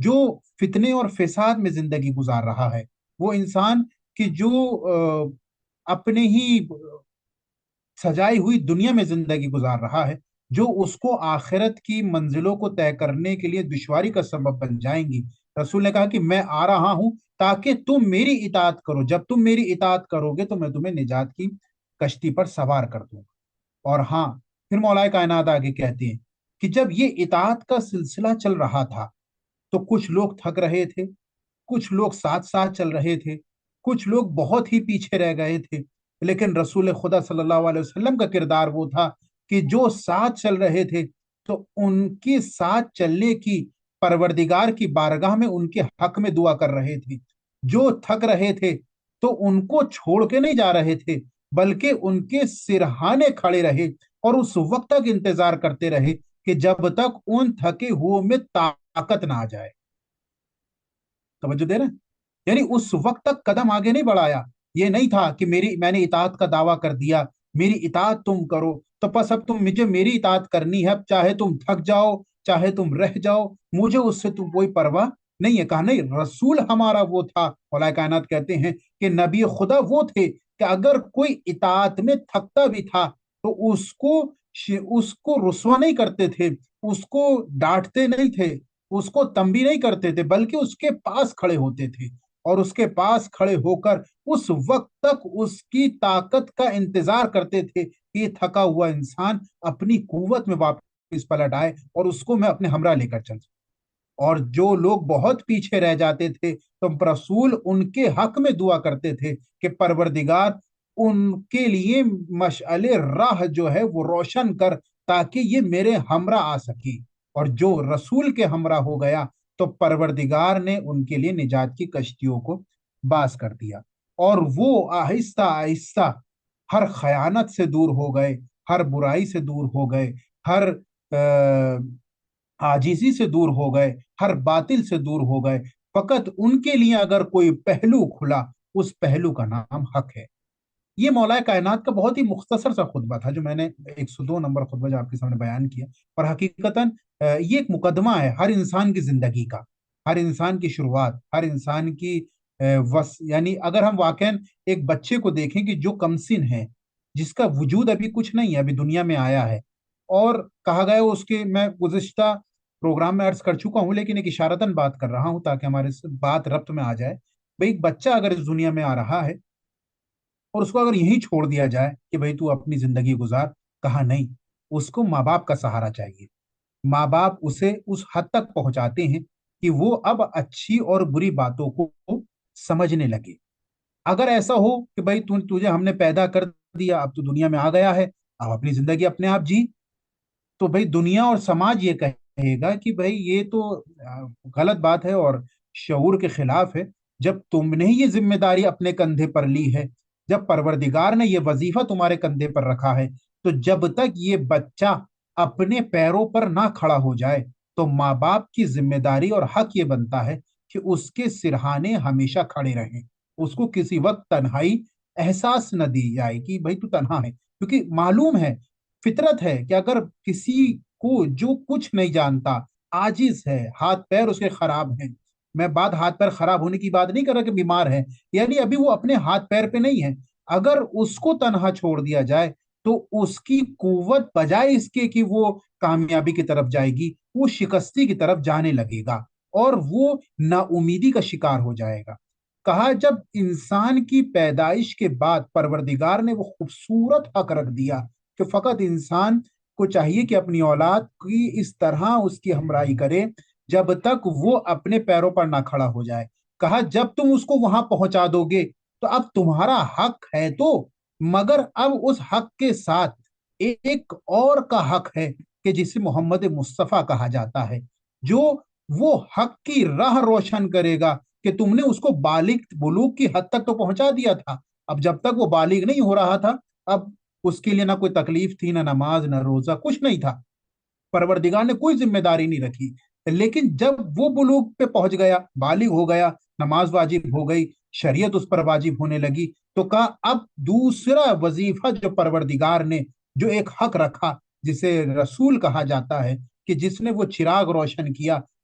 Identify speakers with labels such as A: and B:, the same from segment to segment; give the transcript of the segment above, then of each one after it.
A: جو فتنے اور فساد میں زندگی گزار رہا ہے، وہ انسان کہ جو اپنے ہی سجائی ہوئی دنیا میں زندگی گزار رہا ہے، جو اس کو آخرت کی منزلوں کو طے کرنے کے لیے دشواری کا سبب بن جائیں گی۔ رسول نے کہا کہ میں آ رہا ہوں تاکہ تم میری اطاعت کرو، جب تم میری اطاعت کرو گے تو میں تمہیں نجات کی کشتی پر سوار کر دوں گا۔ اور ہاں، پھر مولا کائنات آگے کہتے ہیں کہ جب یہ اطاعت کا سلسلہ چل رہا تھا تو کچھ لوگ تھک رہے تھے، کچھ لوگ ساتھ ساتھ چل رہے تھے، کچھ لوگ بہت ہی پیچھے رہ گئے تھے، لیکن رسول خدا صلی اللہ علیہ وسلم کا کردار وہ تھا کہ جو ساتھ چل رہے تھے تو ان کے ساتھ چلنے کی پروردگار کی بارگاہ میں ان کے حق میں دعا کر رہے تھے۔ جو تھک رہے تھے تو ان کو چھوڑ کے نہیں جا رہے تھے، بلکہ ان کے سرہانے کھڑے رہے اور اس وقت تک انتظار کرتے رہے کہ جب تک ان تھکے ہوئے میں طاقت نہ آ جائے۔ توجہ دے رہے ہیں؟ یعنی اس وقت تک قدم آگے نہیں بڑھایا۔ یہ نہیں تھا کہ میں نے اطاعت کا دعویٰ کر دیا، میری اطاعت تم کرو تو بس اب مجھے میری اطاعت کرنی ہے، اب چاہے تم تھک جاؤ، چاہے تم رہ جاؤ، مجھے اس سے تم کوئی پرواہ نہیں ہے۔ کہا نہیں، رسول ہمارا وہ تھا، مولا کائنات کہتے ہیں کہ نبی خدا وہ تھے کہ اگر کوئی اطاعت میں تھکتا بھی تھا تو اس کو رسوا نہیں کرتے تھے، اس کو ڈانٹتے نہیں تھے، اس کو تنبیہ نہیں کرتے تھے، بلکہ اس کے پاس کھڑے ہوتے تھے اور اس کے پاس کھڑے ہو کر اس وقت تک اس کی طاقت کا انتظار کرتے تھے کہ یہ تھکا ہوا انسان اپنی قوت میں واپس پلٹ آئے اور اس کو میں اپنے ہمراہ لے کر چل سکوں۔ اور جو لوگ بہت پیچھے رہ جاتے تھے تو رسول ان کے حق میں دعا کرتے تھے کہ پروردگار ان کے لیے مشعل راہ جو ہے وہ روشن کر تاکہ یہ میرے ہمراہ آ سکے۔ اور جو رسول کے ہمراہ ہو گیا تو پروردگار نے ان کے لیے نجات کی کشتیوں کو باز کر دیا، اور وہ آہستہ آہستہ ہر خیانت سے دور ہو گئے، ہر برائی سے دور ہو گئے، ہر عاجزی سے دور ہو گئے، ہر باطل سے دور ہو گئے۔ فقط ان کے لیے اگر کوئی پہلو کھلا، اس پہلو کا نام حق ہے۔ یہ مولا کائنات کا بہت ہی مختصر سا خطبہ تھا جو میں نے 102 نمبر خطبہ جو آپ کے سامنے بیان کیا، اور حقیقتاً یہ ایک مقدمہ ہے ہر انسان کی زندگی کا، ہر انسان کی شروعات، ہر انسان کی یعنی اگر ہم واقعاً ایک بچے کو دیکھیں کہ جو کمسن ہے، جس کا وجود ابھی کچھ نہیں ہے، ابھی دنیا میں آیا ہے، اور کہا گیا اس کے، میں گزشتہ پروگرام میں عرض کر چکا ہوں لیکن ایک اشارتاً بات کر رہا ہوں تاکہ ہمارے بات ربط میں آ جائے۔ بھئی ایک بچہ اگر اس دنیا میں آ رہا ہے اور اس کو اگر یہیں چھوڑ دیا جائے کہ بھئی تو اپنی زندگی گزار، کہا نہیں، اس کو ماں باپ کا سہارا چاہیے۔ ماں باپ اسے اس حد تک پہنچاتے ہیں کہ وہ اب اچھی اور بری باتوں کو سمجھنے لگے۔ اگر ایسا ہو کہ بھئی تجھے ہم نے پیدا کر دیا، اب تو دنیا میں آ گیا ہے، اب اپنی زندگی اپنے آپ جی، تو بھئی دنیا اور سماج یہ کہے گا کہ بھئی یہ تو غلط بات ہے اور شعور کے خلاف ہے۔ جب تم نے یہ ذمہ داری اپنے کندھے پر لی ہے، جب پروردگار نے یہ وظیفہ تمہارے کندھے پر رکھا ہے، تو جب تک یہ بچہ اپنے پیروں پر نہ کھڑا ہو جائے تو ماں باپ کی ذمہ داری اور حق یہ بنتا ہے کہ اس کے سرہانے ہمیشہ کھڑے رہیں، اس کو کسی وقت تنہائی احساس نہ دی جائے کہ بھئی تو تنہا ہے، کیونکہ معلوم ہے، فطرت ہے کہ اگر کسی کو جو کچھ نہیں جانتا، عاجز ہے، ہاتھ پیر اس کے خراب ہیں، میں بات ہاتھ پیر خراب ہونے کی بات نہیں کر رہا کہ بیمار ہے، یعنی ابھی وہ اپنے ہاتھ پیر پہ نہیں ہے، اگر اس کو تنہا چھوڑ دیا جائے تو اس کی قوت بجائے اس کے کہ وہ کامیابی کی طرف جائے گی، وہ شکستی کی طرف جانے لگے گا اور وہ نا امیدی کا شکار ہو جائے گا۔ کہا جب انسان کی پیدائش کے بعد پروردگار نے وہ خوبصورت حق رکھ دیا کہ فقط انسان کو چاہیے کہ اپنی اولاد کی اس طرح اس کی ہمراہی کرے جب تک وہ اپنے پیروں پر نہ کھڑا ہو جائے۔ کہا جب تم اس کو وہاں پہنچا دو گے تو اب تمہارا حق ہے تو، مگر اب اس حق کے ساتھ ایک اور کا حق ہے کہ جسے محمد مصطفیٰ کہا جاتا ہے، جو وہ حق کی راہ روشن کرے گا کہ تم نے اس کو بلوغ کی حد تک تو پہنچا دیا تھا، اب جب تک وہ بالغ نہیں ہو رہا تھا، اب اس کے لیے نہ کوئی تکلیف تھی، نہ نماز، نہ روزہ، کچھ نہیں تھا، پروردگار نے کوئی ذمہ داری نہیں رکھی۔ لیکن جب وہ بلوغ پہ پہنچ گیا، بالغ ہو گیا، نماز واجب ہو گئی، شریعت اس پر واجب ہونے لگی، تو کہا اب دوسرا وظیفہ جو پروردگار نے جو ایک حق رکھا جسے رسول کہا جاتا ہے، کہ جس نے وہ چراغ روشن کیا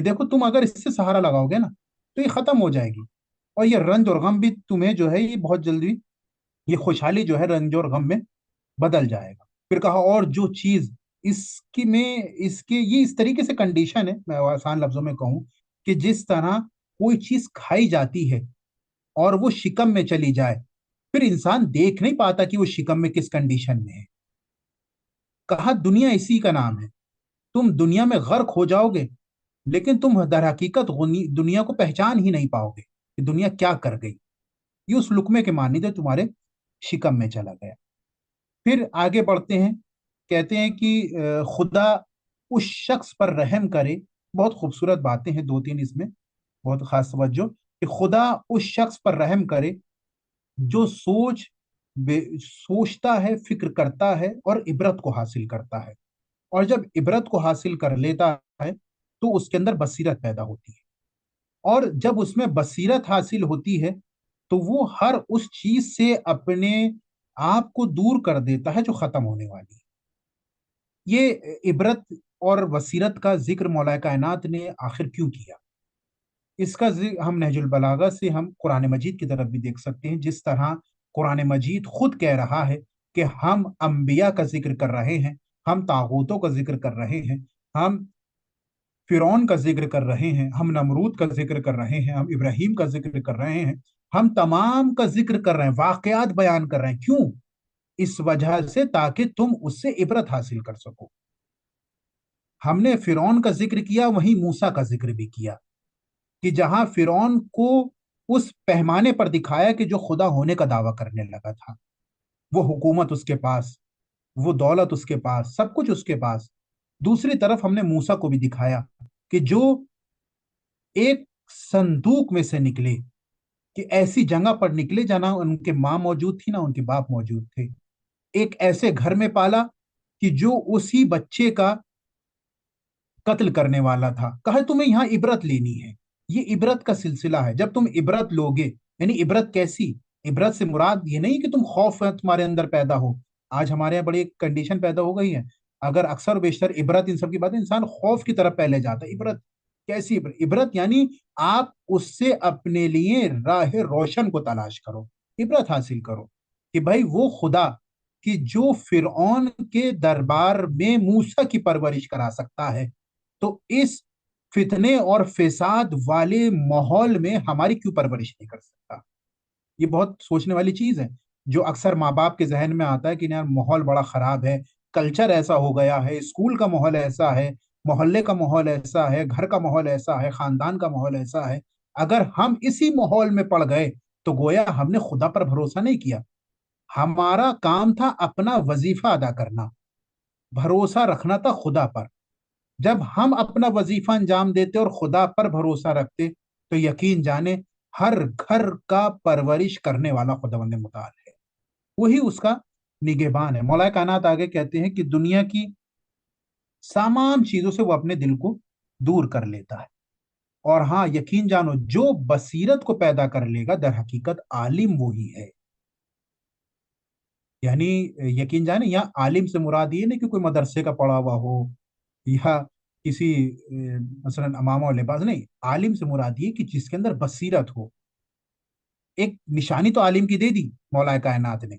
A: کہ دیکھو تم اگر اس سے سہارا لگاؤ گے نا تو یہ ختم ہو جائے گی، اور یہ رنج اور غم بھی تمہیں جو ہے یہ بہت جلدی، یہ خوشحالی جو ہے رنج اور غم میں بدل جائے گا۔ پھر کہا اور جو چیز اس کی میں اس کے یہ اس طریقے سے کنڈیشن ہے، میں آسان لفظوں میں کہوں کہ جس طرح کوئی چیز کھائی جاتی ہے اور وہ شکم میں چلی جائے، پھر انسان دیکھ نہیں پاتا کہ وہ شکم میں کس کنڈیشن میں ہے۔ کہا دنیا اسی کا نام ہے، تم دنیا میں غرق ہو جاؤ گے لیکن تم در حقیقت دنیا کو پہچان ہی نہیں پاؤ گے کہ دنیا کیا کر گئی، یہ اس لقمے کے مانند تمہارے شکم میں چلا گیا۔ پھر آگے بڑھتے ہیں، کہتے ہیں کہ خدا اس شخص پر رحم کرے، بہت خوبصورت باتیں ہیں دو تین اس میں، بہت خاص توجہ، کہ خدا اس شخص پر رحم کرے جو سوچتا ہے، فکر کرتا ہے اور عبرت کو حاصل کرتا ہے، اور جب عبرت کو حاصل کر لیتا ہے تو اس کے اندر بصیرت پیدا ہوتی ہے، اور جب اس میں بصیرت حاصل ہوتی ہے تو وہ ہر اس چیز سے اپنے آپ کو دور کر دیتا ہے جو ختم ہونے والی ہے۔ یہ عبرت اور بصیرت کا ذکر مولا کائنات نے آخر کیوں کیا؟ اس کا ہم نہج البلاغہ سے ہم قرآن مجید کی طرف بھی دیکھ سکتے ہیں، جس طرح قرآن مجید خود کہہ رہا ہے کہ ہم انبیاء کا ذکر کر رہے ہیں، ہم طاغوتوں کا ذکر کر رہے ہیں، ہم فرعون کا ذکر کر رہے ہیں، ہم نمرود کا ذکر کر رہے ہیں، ہم ابراہیم کا ذکر کر رہے ہیں، ہم تمام کا ذکر کر رہے ہیں، واقعات بیان کر رہے ہیں۔ کیوں؟ اس وجہ سے تاکہ تم اس سے عبرت حاصل کر سکو۔ ہم نے فرعون کا ذکر کیا، وہیں موسیٰ کا ذکر بھی کیا، کہ جہاں فرعون کو اس پیمانے پر دکھایا کہ جو خدا ہونے کا دعویٰ کرنے لگا تھا، وہ حکومت اس کے پاس، وہ دولت اس کے پاس، سب کچھ اس کے پاس۔ دوسری طرف ہم نے موسیٰ کو بھی دکھایا کہ جو ایک صندوق میں سے نکلے، کہ ایسی جگہ پر نکلے جہاں نہ ان کے ماں موجود تھی نہ ان کے باپ موجود تھے، ایک ایسے گھر میں پالا کہ جو اسی بچے کا قتل کرنے والا تھا۔ کہا تمہیں یہاں عبرت لینی ہے، یہ عبرت کا سلسلہ ہے۔ جب تم عبرت لوگے، یعنی عبرت کیسی؟ عبرت سے مراد یہ نہیں کہ تم خوف تمہارے اندر پیدا ہو۔ آج ہمارے یہاں بڑی کنڈیشن پیدا ہو گئی ہے، اگر اکثر و بیشتر عبرت ان سب کی باتیں، انسان خوف کی طرف پہلے جاتا ہے۔ عبرت کیسی عبرت؟ عبرت یعنی آپ اس سے اپنے لیے راہ روشن کو تلاش کرو، عبرت حاصل کرو کہ بھائی وہ خدا کہ جو فرعون کے دربار میں موسیٰ کی پرورش کرا سکتا ہے، تو اس فتنے اور فساد والے ماحول میں ہماری کیوں پرورش نہیں کر سکتا؟ یہ بہت سوچنے والی چیز ہے، جو اکثر ماں باپ کے ذہن میں آتا ہے کہ یار ماحول بڑا خراب ہے، کلچر ایسا ہو گیا ہے، اسکول کا ماحول ایسا ہے، محلے کا ماحول ایسا ہے، گھر کا ماحول ایسا ہے، خاندان کا ماحول ایسا ہے۔ اگر ہم اسی ماحول میں پڑ گئے تو گویا ہم نے خدا پر بھروسہ نہیں کیا۔ ہمارا کام تھا اپنا وظیفہ ادا کرنا، بھروسہ رکھنا تھا خدا پر۔ جب ہم اپنا وظیفہ انجام دیتے اور خدا پر بھروسہ رکھتے تو یقین جانے ہر گھر کا پرورش کرنے والا خداوند متعال ہے، وہی اس کا نگہبان ہے۔ مولا کائنات آگے کہتے ہیں کہ دنیا کی تمام چیزوں سے وہ اپنے دل کو دور کر لیتا ہے، اور ہاں یقین جانو جو بصیرت کو پیدا کر لے گا در حقیقت عالم وہی ہے۔ یعنی یقین جانے یہاں عالم سے مراد یہ نہیں کہ کوئی مدرسے کا پڑھا ہوا ہو یا کسی مثلا امامہ و لباس، نہیں، عالم سے مراد یہ کہ جس کے اندر بصیرت ہو۔ ایک نشانی تو عالم کی دے دی مولا کائنات نے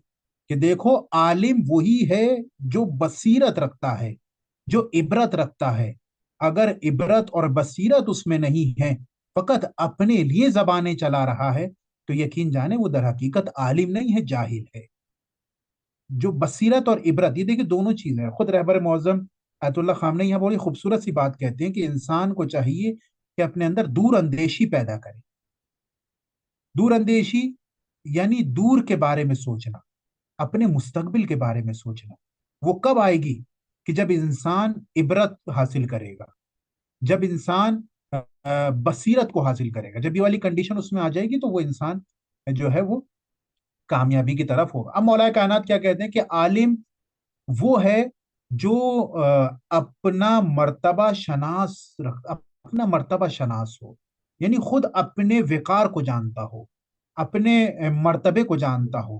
A: کہ دیکھو عالم وہی ہے جو بصیرت رکھتا ہے، جو عبرت رکھتا ہے۔ اگر عبرت اور بصیرت اس میں نہیں ہے، فقط اپنے لیے زبانیں چلا رہا ہے، تو یقین جانے وہ در حقیقت عالم نہیں ہے، جاہل ہے۔ جو بصیرت اور عبرت، یہ دیکھیں دونوں چیزیں ہیں۔ خود رہبر معظم آیت اللہ خامنہ یہاں بڑی خوبصورت سی بات کہتے ہیں کہ انسان کو چاہیے کہ اپنے اندر دور اندیشی پیدا کرے۔ دور اندیشی یعنی دور کے بارے میں سوچنا، اپنے مستقبل کے بارے میں سوچنا۔ وہ کب آئے گی؟ کہ جب انسان عبرت حاصل کرے گا، جب انسان بصیرت کو حاصل کرے گا، جب یہ والی کنڈیشن اس میں آ جائے گی تو وہ انسان جو ہے وہ کامیابی کی طرف ہوگا۔ اب مولا کائنات کیا کہتے ہیں کہ عالم وہ ہے جو اپنا مرتبہ شناس اپنا مرتبہ شناس ہو، یعنی خود اپنے وقار کو جانتا ہو، اپنے مرتبے کو جانتا ہو،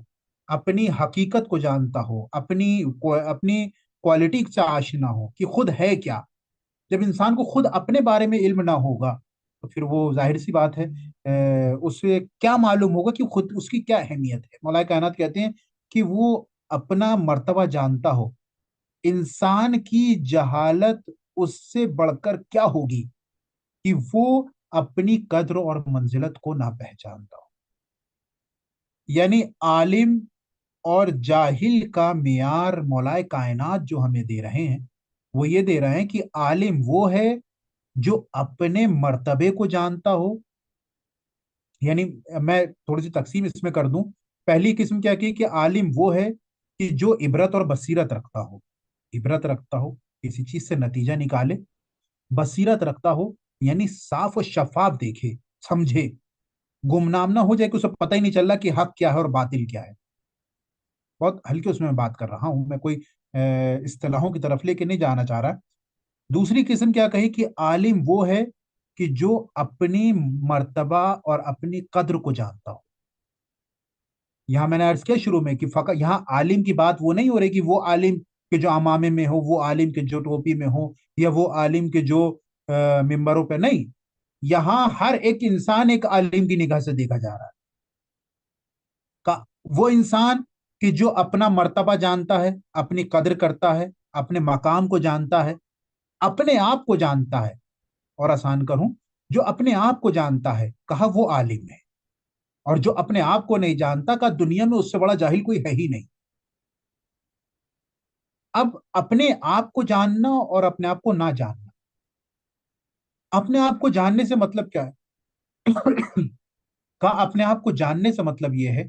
A: اپنی حقیقت کو جانتا ہو، اپنی کوالٹی سے آشنا ہو کہ خود ہے کیا۔ جب انسان کو خود اپنے بارے میں علم نہ ہوگا تو پھر وہ ظاہر سی بات ہے اسے کیا معلوم ہوگا کہ خود اس کی کیا اہمیت ہے۔ مولا کائنات کہتے ہیں کہ وہ اپنا مرتبہ جانتا ہو، انسان کی جہالت اس سے بڑھ کر کیا ہوگی کہ وہ اپنی قدر اور منزلت کو نہ پہچانتا ہو۔ یعنی عالم اور جاہل کا معیار مولا کائنات جو ہمیں دے رہے ہیں وہ یہ دے رہے ہیں کہ عالم وہ ہے جو اپنے مرتبے کو جانتا ہو۔ یعنی میں تھوڑی سی تقسیم اس میں کر دوں، پہلی قسم کیا کہ عالم وہ ہے کہ جو عبرت اور بصیرت رکھتا ہو، عبرت رکھتا ہو، کسی چیز سے نتیجہ نکالے، بصیرت رکھتا ہو یعنی صاف و شفاف دیکھے، سمجھے، گمنام نہ ہو جائے کہ اسے پتہ ہی نہیں چل رہا کہ حق کیا ہے اور باطل کیا ہے۔ بہت ہلکے اس میں بات کر رہا ہوں میں، کوئی اصطلاحوں کی طرف لے کے نہیں جانا چاہ رہا۔ دوسری قسم کیا کہی کہ عالم وہ ہے کہ جو اپنی مرتبہ اور اپنی قدر کو جانتا ہو۔ یہاں میں نے عرض کیا شروع میں کہ فقط یہاں عالم کی بات وہ نہیں ہو رہی کہ وہ عالم کے جو امامے میں ہو، وہ عالم کے جو ٹوپی میں ہو، یا وہ عالم کے جو ممبروں پہ نہیں، یہاں ہر ایک انسان ایک عالم کی نگاہ سے دیکھا جا رہا ہے۔ وہ انسان کہ جو اپنا مرتبہ جانتا ہے، اپنی قدر کرتا ہے، اپنے مقام کو جانتا ہے، اپنے آپ کو جانتا ہے، اور آسان کروں جو اپنے آپ کو جانتا ہے کہا وہ عالم ہے، اور جو اپنے آپ کو نہیں جانتا کہا دنیا میں اس سے بڑا جاہل کوئی ہے ہی نہیں۔ اب اپنے آپ کو جاننا اور اپنے آپ کو نہ جاننا، اپنے آپ کو جاننے سے مطلب کیا ہے؟ کہا اپنے آپ کو جاننے سے مطلب یہ ہے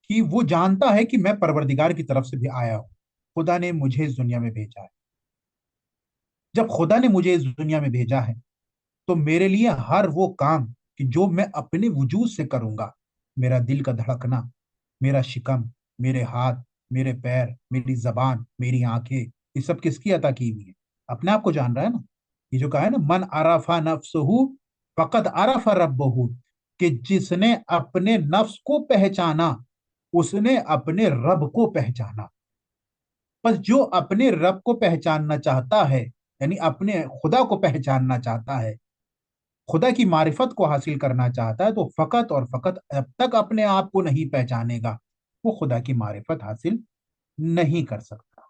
A: کہ وہ جانتا ہے کہ میں پروردگار کی طرف سے بھی آیا ہوں، خدا نے مجھے اس دنیا میں بھیجا ہے۔ جب خدا نے مجھے اس دنیا میں بھیجا ہے تو میرے لیے ہر وہ کام کہ جو میں اپنے وجود سے کروں گا، میرا دل کا دھڑکنا، میرا شکم، میرے ہاتھ، میرے پیر، میری زبان، میری آنکھیں، یہ سب کس کی عطا کی ہوئی ہے؟ اپنے آپ کو جان رہا ہے نا۔ یہ جو کہا ہے نا من عرف نفسہ فقد عرف ربہ، کہ جس نے اپنے نفس کو پہچانا اس نے اپنے رب کو پہچانا۔ بس جو اپنے رب کو پہچاننا چاہتا ہے، یعنی اپنے خدا کو پہچاننا چاہتا ہے، خدا کی معرفت کو حاصل کرنا چاہتا ہے، تو فقط اور فقط اب تک اپنے آپ کو نہیں پہچانے گا وہ خدا کی معرفت حاصل نہیں کر سکتا۔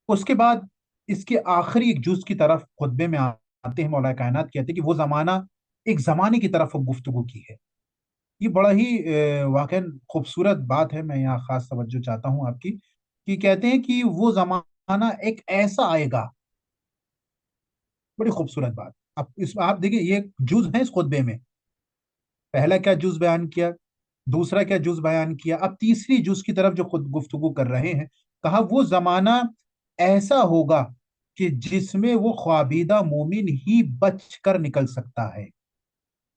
A: اس کے بعد اس کے آخری ایک جز کی طرف خطبے میں آتے ہیں، مولا کائنات کہتے ہیں کہ وہ زمانہ ایک زمانے کی طرف گفتگو کی ہے۔ یہ بڑا ہی واقعا خوبصورت بات ہے، میں یہاں خاص توجہ چاہتا ہوں آپ کی، کہ کہتے ہیں کہ وہ زمانہ ایک ایسا آئے گا، بڑی خوبصورت بات۔ اب اس میں آپ دیکھیں یہ جز ہے اس خطبے میں، پہلا کیا جز بیان کیا، دوسرا کیا جز بیان کیا، اب تیسری جز کی طرف جو خود گفتگو کر رہے ہیں، کہا وہ زمانہ ایسا ہوگا کہ جس میں وہ خوابیدہ مومن ہی بچ کر نکل سکتا ہے،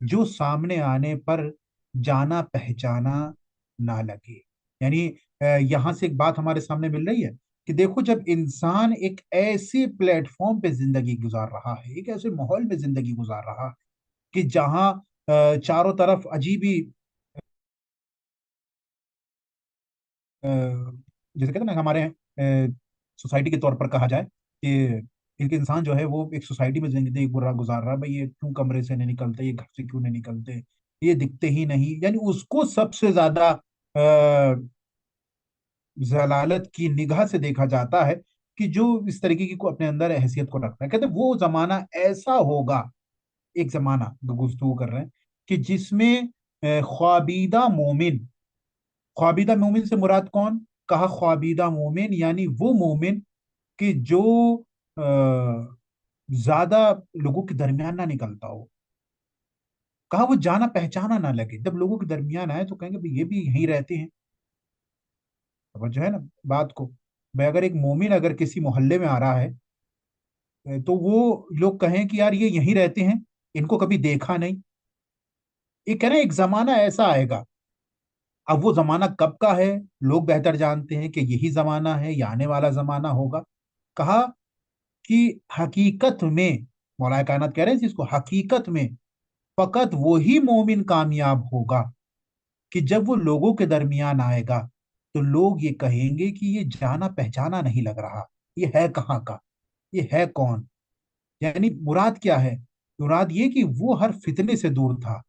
A: جو سامنے آنے پر جانا پہچانا نہ لگے۔ یعنی یہاں سے ایک بات ہمارے سامنے مل رہی ہے کہ دیکھو جب انسان ایک ایسے پلیٹ فارم پہ زندگی گزار رہا ہے، ایک ایسے ماحول میں زندگی گزار رہا کہ جہاں چاروں طرف عجیب ہی جیسے کہتے ہیں نا ہمارے سوسائٹی کے طور پر کہا جائے کہ ایک انسان جو ہے وہ ایک سوسائٹی میں زندگی گزار رہا ہے، بھائی یہ کیوں کمرے سے نہیں نکلتے، یہ گھر سے کیوں نہیں نکلتے، یہ دکھتے ہی نہیں، یعنی اس کو سب سے زیادہ ضلالت کی نگاہ سے دیکھا جاتا ہے کہ جو اس طریقے کی کو اپنے اندر حیثیت کو رکھتا ہے۔ کہتے ہیں وہ زمانہ ایسا ہوگا، ایک زمانہ گفتگو کر رہے ہیں کہ جس میں خوابیدہ مومن، خوابیدہ مومن سے مراد کون؟ کہا خوابیدہ مومن یعنی وہ مومن کہ جو زیادہ لوگوں کے درمیان نہ نکلتا ہو، کہا وہ جانا پہچانا نہ لگے، جب لوگوں کے درمیان آئے تو کہیں گے یہ بھی یہیں رہتے ہیں۔ جو ہے نا بات کو، بھائی اگر ایک مومن اگر کسی محلے میں آ رہا ہے تو وہ لوگ کہیں کہ یار یہ یہیں رہتے ہیں، ان کو کبھی دیکھا نہیں۔ یہ کہہ رہے ہیں ایک زمانہ ایسا آئے گا، اب وہ زمانہ کب کا ہے لوگ بہتر جانتے ہیں کہ یہی زمانہ ہے یا آنے والا زمانہ ہوگا۔ کہا کہ حقیقت میں، مولا کائنات کہہ رہے ہیں اس کو، حقیقت میں فقط وہی مومن کامیاب ہوگا کہ جب وہ لوگوں کے درمیان آئے گا تو لوگ یہ کہیں گے کہ یہ جانا پہچانا نہیں لگ رہا، یہ ہے کہاں کا۔ یہ ہے کون؟ یعنی مراد کیا ہے؟ مراد یہ کہ وہ ہر فتنے سے دور تھا،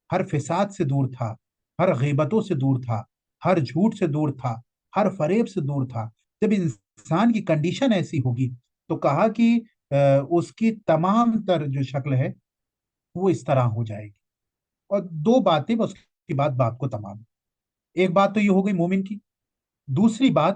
A: ہر فساد سے دور تھا، ہر غیبتوں سے دور تھا، ہر جھوٹ سے دور تھا، ہر فریب سے دور تھا۔ جب انسان کی کنڈیشن ایسی ہوگی تو کہا کہ اس کی تمام تر جو شکل ہے وہ اس طرح ہو جائے گی۔ اور دو باتیں بس، اس کے بعد بات کو تمام۔ ایک بات تو یہ ہو گئی مومن کی، دوسری بات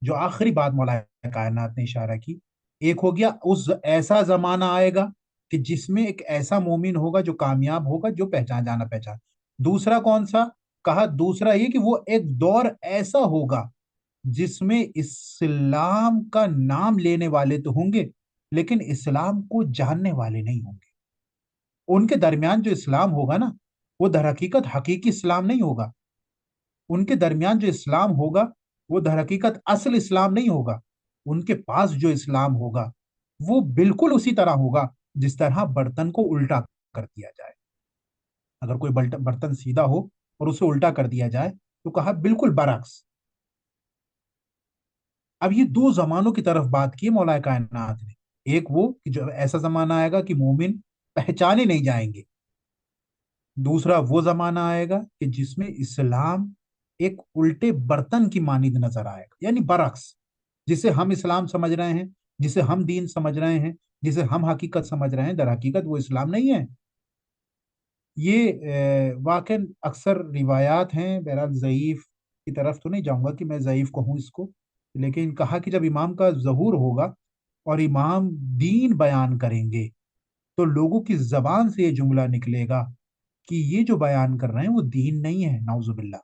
A: جو آخری بات مولا کائنات نے اشارہ کی، ایک ہو گیا اس ایسا زمانہ آئے گا کہ جس میں ایک ایسا مومن ہوگا جو کامیاب ہوگا، جو پہچان جانا پہچان۔ دوسرا کون سا؟ کہا دوسرا یہ کہ وہ ایک دور ایسا ہوگا جس میں اسلام کا نام لینے والے تو ہوں گے لیکن اسلام کو جاننے والے نہیں ہوں گے۔ ان کے درمیان جو اسلام ہوگا نا، وہ در حقیقت حقیقی اسلام نہیں ہوگا۔ ان کے درمیان جو اسلام ہوگا وہ در حقیقت اصل اسلام نہیں ہوگا۔ ان کے پاس جو اسلام ہوگا وہ بالکل اسی طرح ہوگا جس طرح برتن کو الٹا کر دیا جائے۔ اگر کوئی برتن سیدھا ہو اور اسے الٹا کر دیا جائے تو کہا بالکل برعکس۔ اب یہ دو زمانوں کی طرف بات کی مولا کائنات نے، ایک وہ کہ جو ایسا زمانہ آئے گا کہ مومن پہچانے نہیں جائیں گے، دوسرا وہ زمانہ آئے گا کہ جس میں اسلام ایک الٹے برتن کی مانند نظر آئے گا، یعنی برعکس۔ جسے ہم اسلام سمجھ رہے ہیں، جسے ہم دین سمجھ رہے ہیں، جسے ہم حقیقت سمجھ رہے ہیں، در حقیقت وہ اسلام نہیں ہے۔ یہ واقع اکثر روایات ہیں، بہرحال ضعیف کی طرف تو نہیں جاؤں گا کہ میں ضعیف کہوں اس کو، لیکن کہا کہ جب امام کا ظہور ہوگا اور امام دین بیان کریں گے تو لوگوں کی زبان سے یہ جملہ نکلے گا کہ یہ جو بیان کر رہے ہیں وہ دین نہیں ہے، نعوذ باللہ،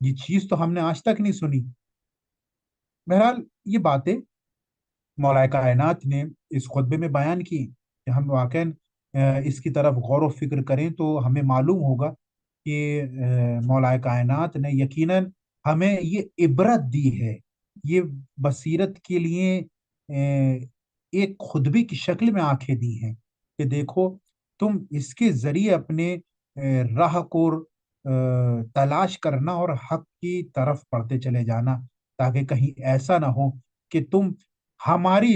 A: یہ چیز تو ہم نے آج تک نہیں سنی۔ بہرحال یہ باتیں مولا کائنات نے اس خطبے میں بیان کی کہ ہم واقعا اس کی طرف غور و فکر کریں تو ہمیں معلوم ہوگا کہ مولا کائنات نے یقیناً ہمیں یہ عبرت دی ہے، یہ بصیرت کے لیے ایک خطبے کی شکل میں آنکھیں دی ہیں کہ دیکھو تم اس کے ذریعے اپنے راہ کو تلاش کرنا اور حق کی طرف پڑھتے چلے جانا، تاکہ کہیں ایسا نہ ہو کہ تم ہماری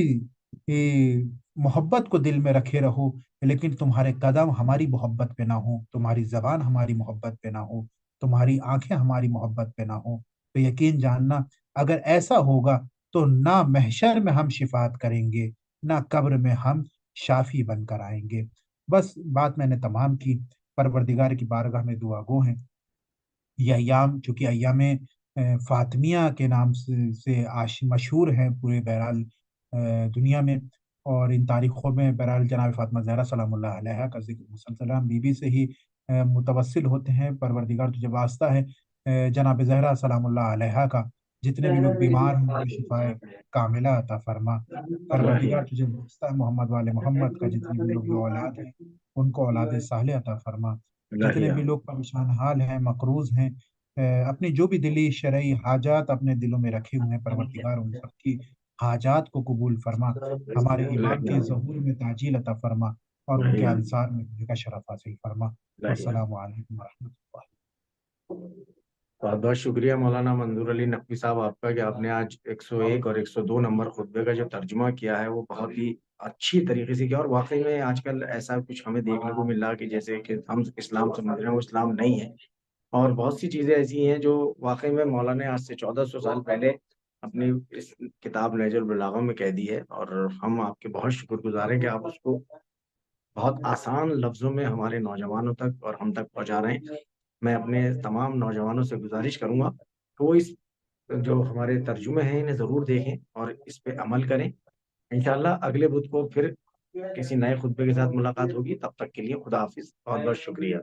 A: محبت کو دل میں رکھے رہو لیکن تمہارے قدم ہماری محبت پہ نہ ہو، تمہاری زبان ہماری محبت پہ نہ ہو، تمہاری آنکھیں ہماری محبت پہ نہ ہو۔ تو یقین جاننا اگر ایسا ہوگا تو نہ محشر میں ہم شفاعت کریں گے، نہ قبر میں ہم شافی بن کر آئیں گے۔ بس بات میں نے تمام کی۔ پروردگار کی بارگاہ میں دعا گو ہیں، یہ ایام چونکہ ایام فاطمیہ کے نام سے مشہور ہیں پورے بہرحال دنیا میں، اور ان تاریخوں میں بہرحال جناب فاطمہ زہرا سلام اللہ علیہا کا ذکر مسلسل بی بی سے ہی متوسل ہوتے ہیں۔ پروردگار تجھے واسطہ ہے جناب زہرا سلام اللہ علیہا کا، جتنے بھی لوگ بیمار ہیں ان کو شفا کاملہ عطا فرما۔ پروردگار تجھے واسطہ ہے محمد والے محمد کا، جتنے بھی لوگ جو اولاد ہیں ان کو اولاد صالح عطا فرما۔ جتنے بھی لوگ پریشان حال ہیں، مقروض ہیں، اپنی جو بھی دلی شرعی حاجات اپنے دلوں میں رکھے ہوئے ہیں، پروردگار ان سب کی حاجات کو قبول فرما۔ ہمارے امام کے ظہور میں تعجیل عطا فرما اور ان کے انصار میں کا شرف حاصل فرما۔ والسلام علیکم ورحمۃ اللہ۔
B: بہت بہت شکریہ مولانا منظور علی نقوی صاحب آپ کا کہ آپ نے آج 101 اور 102 نمبر خطبے کا جو ترجمہ کیا ہے وہ بہت ہی اچھی طریقے سے کیا، اور واقعی میں آج کل ایسا کچھ ہمیں دیکھنے کو مل رہا کہ جیسے کہ ہم اسلام سمجھ رہے ہیں وہ اسلام نہیں ہے، اور بہت سی چیزیں ایسی ہیں جو واقعی میں مولانا نے آج سے 1400 سال پہلے اپنی اس کتاب نہج البلاغہ میں کہہ دی ہے، اور ہم آپ کے بہت شکر گزار ہیں کہ آپ اس کو بہت آسان لفظوں میں ہمارے نوجوانوں تک اور ہم تک پہنچا رہے ہیں۔ میں اپنے تمام نوجوانوں سے گزارش کروں گا کہ وہ اس جو ہمارے ترجمے ہیں انہیں ضرور دیکھیں اور اس پہ عمل کریں۔ انشاءاللہ اگلے بدھ کو پھر کسی نئے خطبے کے ساتھ ملاقات ہوگی، تب تک کے لیے خدا حافظ، بہت بہت شکریہ۔